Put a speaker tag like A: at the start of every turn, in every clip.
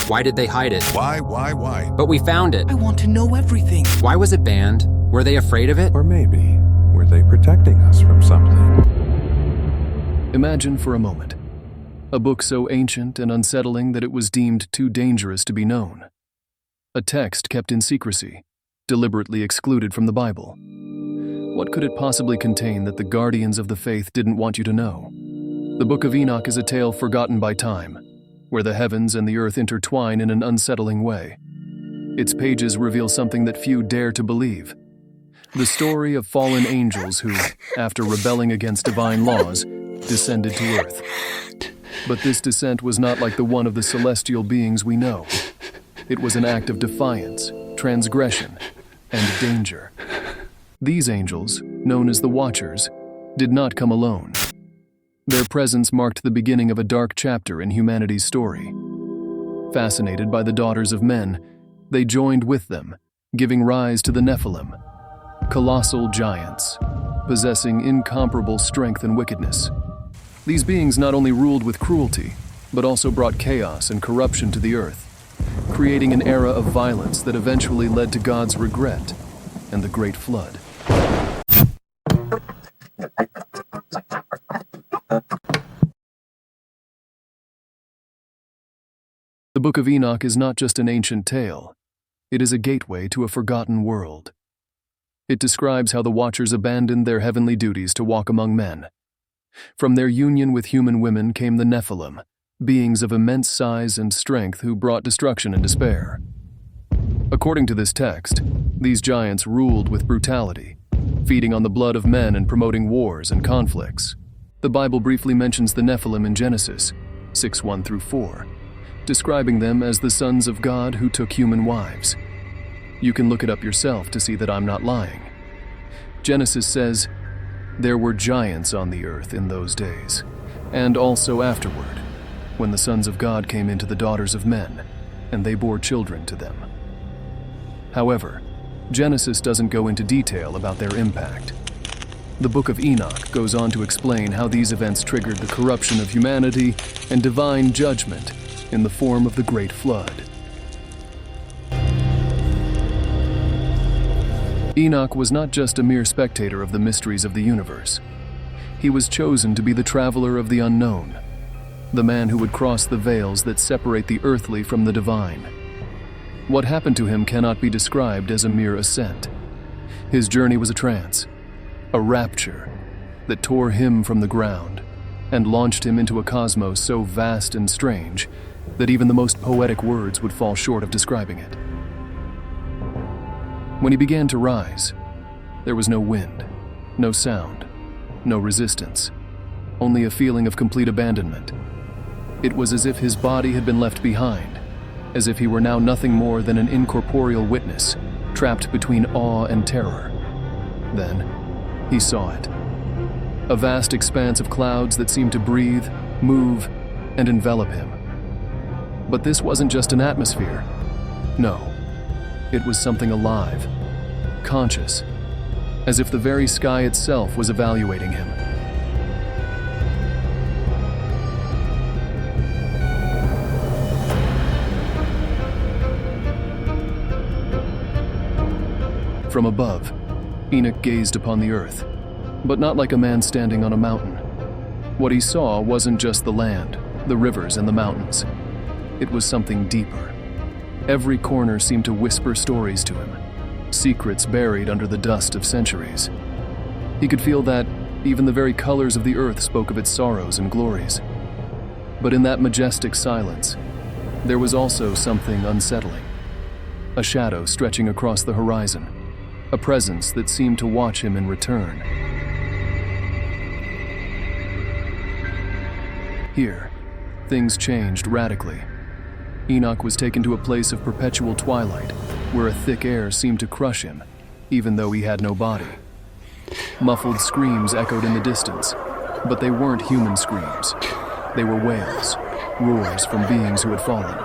A: Why did they hide it?
B: Why?
A: But we found it.
C: I want to know everything.
A: Why was it banned? Were they afraid of it?
B: Or maybe, were they protecting us from something?
D: Imagine for a moment a book so ancient and unsettling that it was deemed too dangerous to be known. A text kept in secrecy, deliberately excluded from the Bible. What could it possibly contain that the guardians of the faith didn't want you to know? The Book of Enoch is a tale forgotten by time, where the heavens and the earth intertwine in an unsettling way. Its pages reveal something that few dare to believe. The story of fallen angels who, after rebelling against divine laws, descended to earth. But this descent was not like the one of the celestial beings we know. It was an act of defiance, transgression, and danger. These angels, known as the Watchers, did not come alone. Their presence marked the beginning of a dark chapter in humanity's story. Fascinated by the daughters of men, they joined with them, giving rise to the Nephilim, colossal giants, possessing incomparable strength and wickedness. These beings not only ruled with cruelty, but also brought chaos and corruption to the earth, creating an era of violence that eventually led to God's regret and the Great Flood. The Book of Enoch is not just an ancient tale. It is a gateway to a forgotten world. It describes how the Watchers abandoned their heavenly duties to walk among men. From their union with human women came the Nephilim, beings of immense size and strength who brought destruction and despair. According to this text, these giants ruled with brutality, feeding on the blood of men and promoting wars and conflicts. The Bible briefly mentions the Nephilim in Genesis 6:1-4, describing them as the sons of God who took human wives. You can look it up yourself to see that I'm not lying. Genesis says, "There were giants on the earth in those days, and also afterward, when the sons of God came into the daughters of men, and they bore children to them." However, Genesis doesn't go into detail about their impact. The Book of Enoch goes on to explain how these events triggered the corruption of humanity and divine judgment in the form of the Great Flood. Enoch was not just a mere spectator of the mysteries of the universe. He was chosen to be the traveler of the unknown, the man who would cross the veils that separate the earthly from the divine. What happened to him cannot be described as a mere ascent. His journey was a trance, a rapture that tore him from the ground and launched him into a cosmos so vast and strange that even the most poetic words would fall short of describing it. When he began to rise, there was no wind, no sound, no resistance, only a feeling of complete abandonment. It was as if his body had been left behind, as if he were now nothing more than an incorporeal witness, trapped between awe and terror. Then, he saw it. A vast expanse of clouds that seemed to breathe, move, and envelop him. But this wasn't just an atmosphere. No. It was something alive, conscious, as if the very sky itself was evaluating him. From above, Enoch gazed upon the earth, but not like a man standing on a mountain. What he saw wasn't just the land, the rivers, and the mountains. It was something deeper. Every corner seemed to whisper stories to him, secrets buried under the dust of centuries. He could feel that even the very colors of the earth spoke of its sorrows and glories. But in that majestic silence, there was also something unsettling. A shadow stretching across the horizon, a presence that seemed to watch him in return. Here, things changed radically. Enoch was taken to a place of perpetual twilight, where a thick air seemed to crush him, even though he had no body. Muffled screams echoed in the distance, but they weren't human screams. They were wails, roars from beings who had fallen.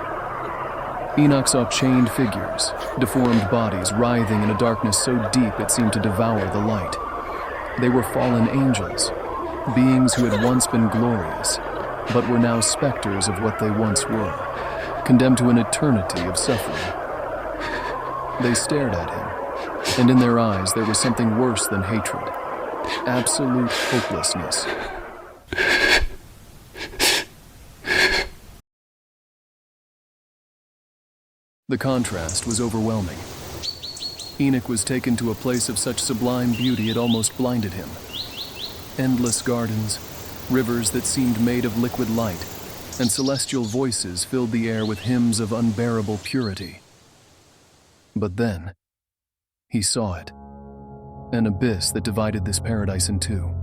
D: Enoch saw chained figures, deformed bodies writhing in a darkness so deep it seemed to devour the light. They were fallen angels, beings who had once been glorious, but were now specters of what they once were. condemned to an eternity of suffering. They stared at him, and in their eyes there was something worse than hatred, absolute hopelessness. The contrast was overwhelming. Enoch was taken to a place of such sublime beauty it almost blinded him. Endless gardens, rivers that seemed made of liquid light, and celestial voices filled the air with hymns of unbearable purity. But then, he saw it, an abyss that divided this paradise in two.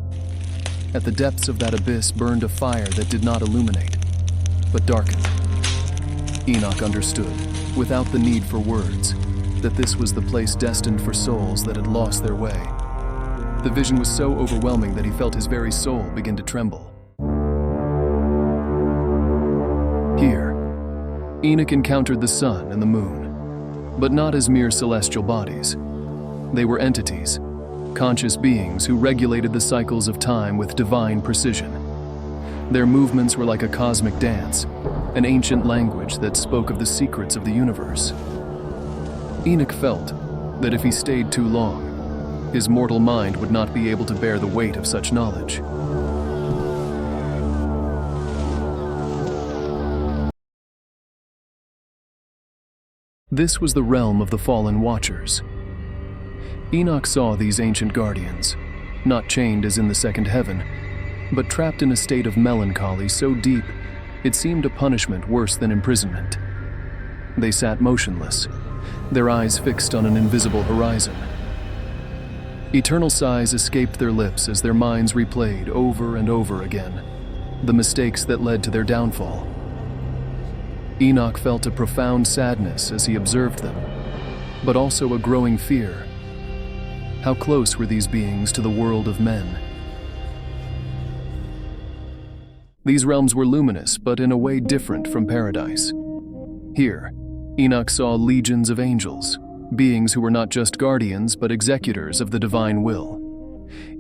D: At the depths of that abyss burned a fire that did not illuminate, but darkened. Enoch understood, without the need for words, that this was the place destined for souls that had lost their way. The vision was so overwhelming that he felt his very soul begin to tremble. Here, Enoch encountered the sun and the moon, but not as mere celestial bodies. They were entities, conscious beings who regulated the cycles of time with divine precision. Their movements were like a cosmic dance, an ancient language that spoke of the secrets of the universe. Enoch felt that if he stayed too long, his mortal mind would not be able to bear the weight of such knowledge. This was the realm of the fallen watchers. Enoch saw these ancient guardians, not chained as in the second heaven, but trapped in a state of melancholy so deep it seemed a punishment worse than imprisonment. They sat motionless, their eyes fixed on an invisible horizon. Eternal sighs escaped their lips as their minds replayed over and over again the mistakes that led to their downfall. Enoch felt a profound sadness as he observed them, but also a growing fear. How close were these beings to the world of men? These realms were luminous, but in a way different from paradise. Here, Enoch saw legions of angels, beings who were not just guardians, but executors of the divine will.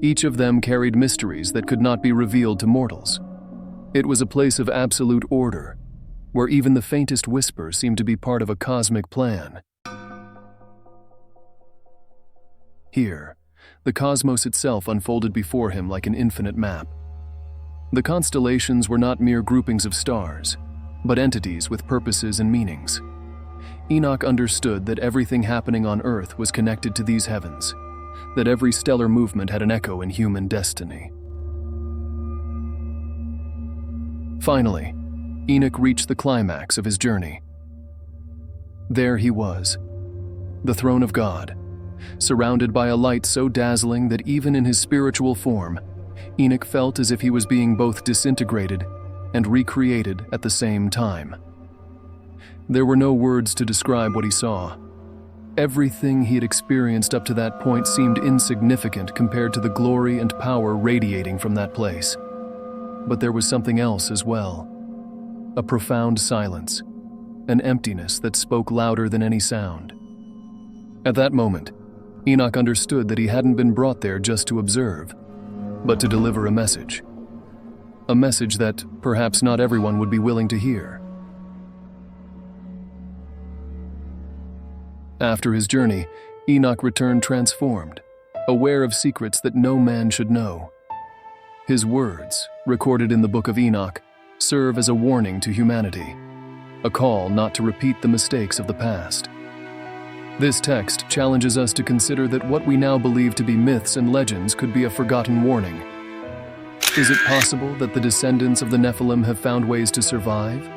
D: Each of them carried mysteries that could not be revealed to mortals. It was a place of absolute order, where even the faintest whisper seemed to be part of a cosmic plan. Here, the cosmos itself unfolded before him like an infinite map. The constellations were not mere groupings of stars, but entities with purposes and meanings. Enoch understood that everything happening on Earth was connected to these heavens, that every stellar movement had an echo in human destiny. Finally, Enoch reached the climax of his journey. There he was, the throne of God, surrounded by a light so dazzling that even in his spiritual form, Enoch felt as if he was being both disintegrated and recreated at the same time. There were no words to describe what he saw. Everything he had experienced up to that point seemed insignificant compared to the glory and power radiating from that place. But there was something else as well. A profound silence, an emptiness that spoke louder than any sound. At that moment, Enoch understood that he hadn't been brought there just to observe, but to deliver a message. A message that perhaps not everyone would be willing to hear. After his journey, Enoch returned transformed, aware of secrets that no man should know. His words, recorded in the Book of Enoch, serve as a warning to humanity, a call not to repeat the mistakes of the past. This text challenges us to consider that what we now believe to be myths and legends could be a forgotten warning. Is it possible that the descendants of the Nephilim have found ways to survive?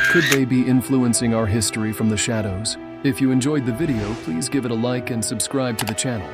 D: Could they be influencing our history from the shadows? If you enjoyed the video, please give it a like and subscribe to the channel.